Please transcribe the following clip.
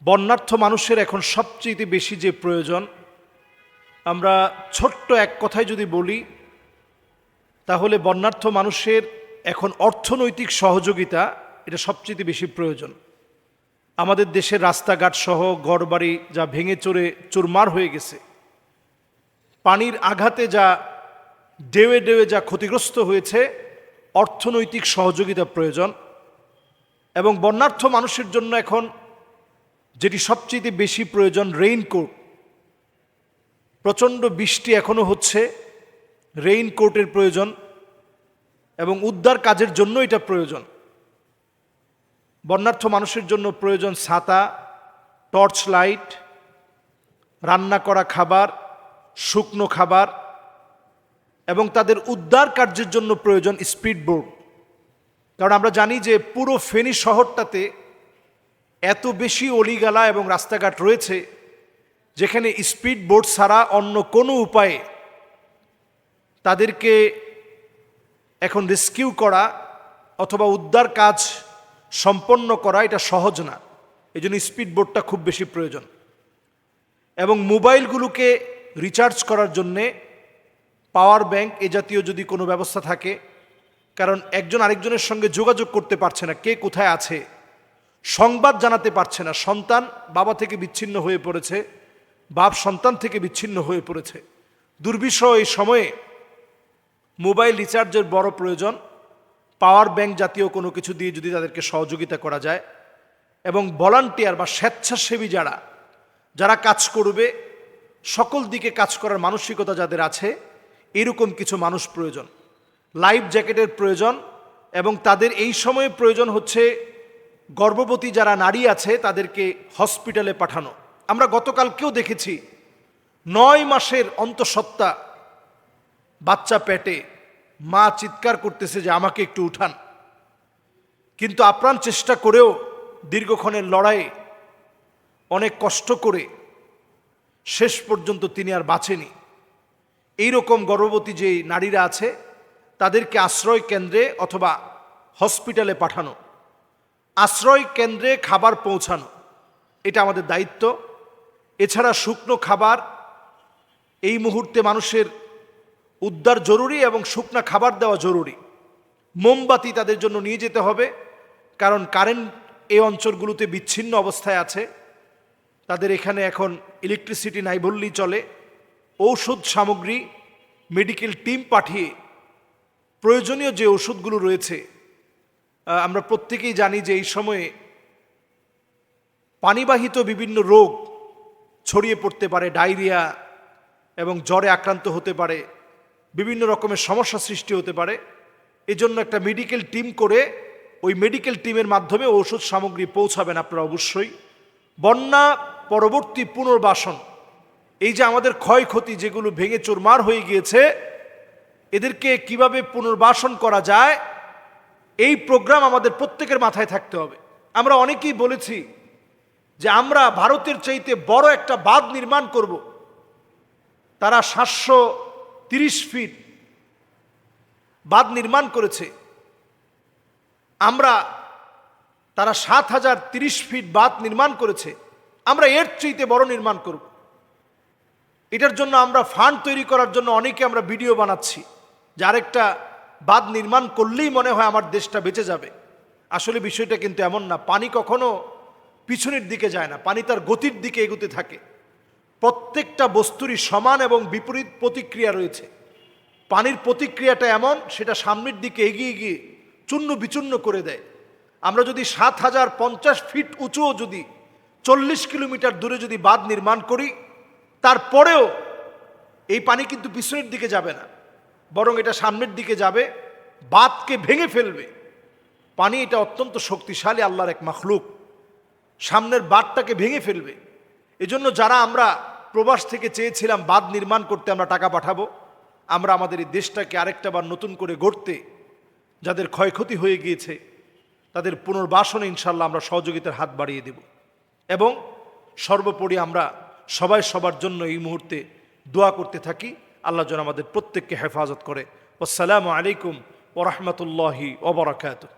বন্যার্থ মানুষের এখন সবচেয়ে বেশি যে প্রয়োজন, আমরা ছোট্ট এক কথায় যদি বলি তাহলে বন্যার্থ মানুষের এখন অর্থনৈতিক সহযোগিতা, এটা সবচেয়ে বেশি প্রয়োজন। আমাদের দেশের রাস্তাঘাট সহ ঘরবাড়ি যা ভেঙে চুরমার হয়ে গেছে, পানির আঘাতে যা ডেউয়ে ডেউয়ে যা ক্ষতিগ্রস্ত হয়েছে, অর্থনৈতিক সহযোগিতা প্রয়োজন। এবং বন্যার্থ মানুষের জন্য এখন যেটি সবচেয়ে বেশি প্রয়োজন, রেইনকোট। প্রচণ্ড বৃষ্টি এখনো হচ্ছে, রেইনকোটের প্রয়োজন এবং উদ্ধার কাজের জন্য এটা প্রয়োজন। বন্যার্থ মানুষের জন্য প্রয়োজন ছাতা, টর্চ লাইট, রান্না করা খাবার, শুকনো খাবার, এবং তাদের উদ্ধার কার্যের জন্য প্রয়োজন স্পিড বোট। কারণ আমরা জানি যে পুরো ফেনী শহরটাতে এত বেশি অলিগালা এবং রাস্তাঘাট রয়েছে যেখানে স্পিড বোট ছাড়া অন্য কোনো উপায়ে তাদেরকে এখন রেস্কিউ করা অথবা উদ্ধার কাজ সম্পন্ন করা এটা সহজ না। এই জন্য স্পিড বোটটা খুব বেশি প্রয়োজন। এবং মোবাইলগুলোকে রিচার্জ করার জন্যে পাওয়ার ব্যাংক এ জাতীয় যদি কোনো ব্যবস্থা থাকে, কারণ একজন আরেকজনের সঙ্গে যোগাযোগ করতে পারছে না, কে কোথায় আছে, সংবাদ জানাতে পারছে না। সন্তান বাবা থেকে বিচ্ছিন্ন হয়ে পড়েছে, বাপ সন্তান থেকে বিচ্ছিন্ন হয়ে পড়েছে। দুর্বিষহ এই সময়ে মোবাইল রিচার্জের বড় প্রয়োজন। পাওয়ার ব্যাংক জাতীয় কোনো কিছু দিয়ে যদি তাদেরকে সহযোগিতা করা যায়, এবং ভলান্টিয়ার বা স্বেচ্ছাসেবী যারা কাজ করবে, সকল দিকে কাজ করার মানসিকতা যাদের আছে, এরকম কিছু মানুষ প্রয়োজন। লাইফ জ্যাকেটের প্রয়োজন, এবং তাদের এই সময়ে প্রয়োজন হচ্ছে গর্ভবতী যারা নারী আছে তাদেরকে হসপিটালে পাঠানো। আমরা গতকালকেও দেখেছি 9 মাসের অন্তঃসত্ত্বা বাচ্চা পেটে, মা চিৎকার করতেছে যে আমাকে একটু উঠান, কিন্তু আপ্রাণ চেষ্টা করেও দীর্ঘক্ষণের লড়াইয়ে অনেক কষ্ট করে শেষ পর্যন্ত তিনি আর বাঁচেনি। এইরকম গর্ভবতী যে নারীরা আছে তাদেরকে আশ্রয় কেন্দ্রে অথবা হসপিটালে পাঠানো, আশ্রয় কেন্দ্রে খাবার পৌঁছানো, এটা আমাদের দায়িত্ব। এছাড়া শুকনো খাবার এই মুহূর্তে মানুষের উদ্ধার জরুরি এবং শুকনো খাবার দেওয়া জরুরি। মোমবাতি তাদের জন্য নিয়ে যেতে হবে, কারণ কারেন্ট এই অঞ্চলগুলোতে বিচ্ছিন্ন অবস্থায় আছে। তাদের এখানে এখন ইলেকট্রিসিটি নাই বললেই চলে। ঔষধ সামগ্রী, মেডিকেল টিম পাঠিয়ে প্রয়োজনীয় যে ওষুধগুলো রয়েছে, আমরা প্রত্যেকেই জানি যে এই সময়ে পানিবাহিত বিভিন্ন রোগ ছড়িয়ে পড়তে পারে, ডায়রিয়া এবং জ্বরে আক্রান্ত হতে পারে, বিভিন্ন রকমের সমস্যা সৃষ্টি হতে পারে। এজন্য একটা মেডিকেল টিম করে ওই মেডিকেল টিমের মাধ্যমে ঔষধ সামগ্রী পৌঁছাবেন আপনারা অবশ্যই। বন্যা পরবর্তী পুনর্বাসন, এই যে আমাদের ক্ষয়ক্ষতি যেগুলো ভেঙে চুরমার হয়ে গিয়েছে, এদেরকে কিভাবে পুনর্বাসন করা যায়, এই প্রোগ্রাম আমাদের প্রত্যেকের মাথায় থাকতে হবে। আমরা অনেকেই বলেছি যে আমরা ভারতের চাইতে বড় একটা বাঁধ নির্মাণ করব। তারা 730 ফিট বাঁধ নির্মাণ করেছে, তারা 7030 ফিট বাঁধ নির্মাণ করেছে। আমরা এর চাইতে বড় নির্মাণ করব। এটার জন্য আমরা ফান্ড তৈরি করার জন্য অনেকে আমরা ভিডিও বানাচ্ছি যে আরেকটা বাঁধ নির্মাণ করলেই মনে হয় আমার দেশটা বেঁচে যাবে। আসলে বিষয়টা কিন্তু এমন না। পানি কখনো পিছনের দিকে যায় না, পানি তার গতির দিকে এগোতে থাকে। প্রত্যেকটা বস্তুরই সমান এবং বিপরীত প্রতিক্রিয়া রয়েছে। পানির প্রতিক্রিয়াটা এমন, সেটা সামনের দিকে এগিয়ে গিয়ে চূর্ণ বিচূর্ণ করে দেয়। আমরা যদি 7050 ফিট উঁচুও যদি 40 কিলোমিটার দূরে যদি বাঁধ নির্মাণ করি, তারপরেও এই পানি কিন্তু পিছনের দিকে যাবে না, বরং এটা সামনের দিকে যাবে, বাঁধকে ভেঙে ফেলবে। পানি এটা অত্যন্ত শক্তিশালী, আল্লাহর এক মাখলুক, সামনের বাঁধটাকে ভেঙে ফেলবে। এজন্য যারা আমরা প্রবাস থেকে চেয়েছিলাম বাঁধ নির্মাণ করতে, আমরা টাকা পাঠাবো, আমরা আমাদের এই দেশটাকে আরেকটা বার নতুন করে গড়তে, যাদের ক্ষয়ক্ষতি হয়ে গিয়েছে তাদের পুনর্বাসনে ইনশাল্লাহ আমরা সহযোগিতার হাত বাড়িয়ে দেব। এবং সর্বোপরি আমরা সবাই সবার জন্য এই মুহূর্তে দোয়া করতে থাকি, আল্লাহ যেন আমাদের প্রত্যেককে হেফাজত করে। আসসালামু আলাইকুম ওয়া রাহমাতুল্লাহি ওয়া বারাকাতুহু।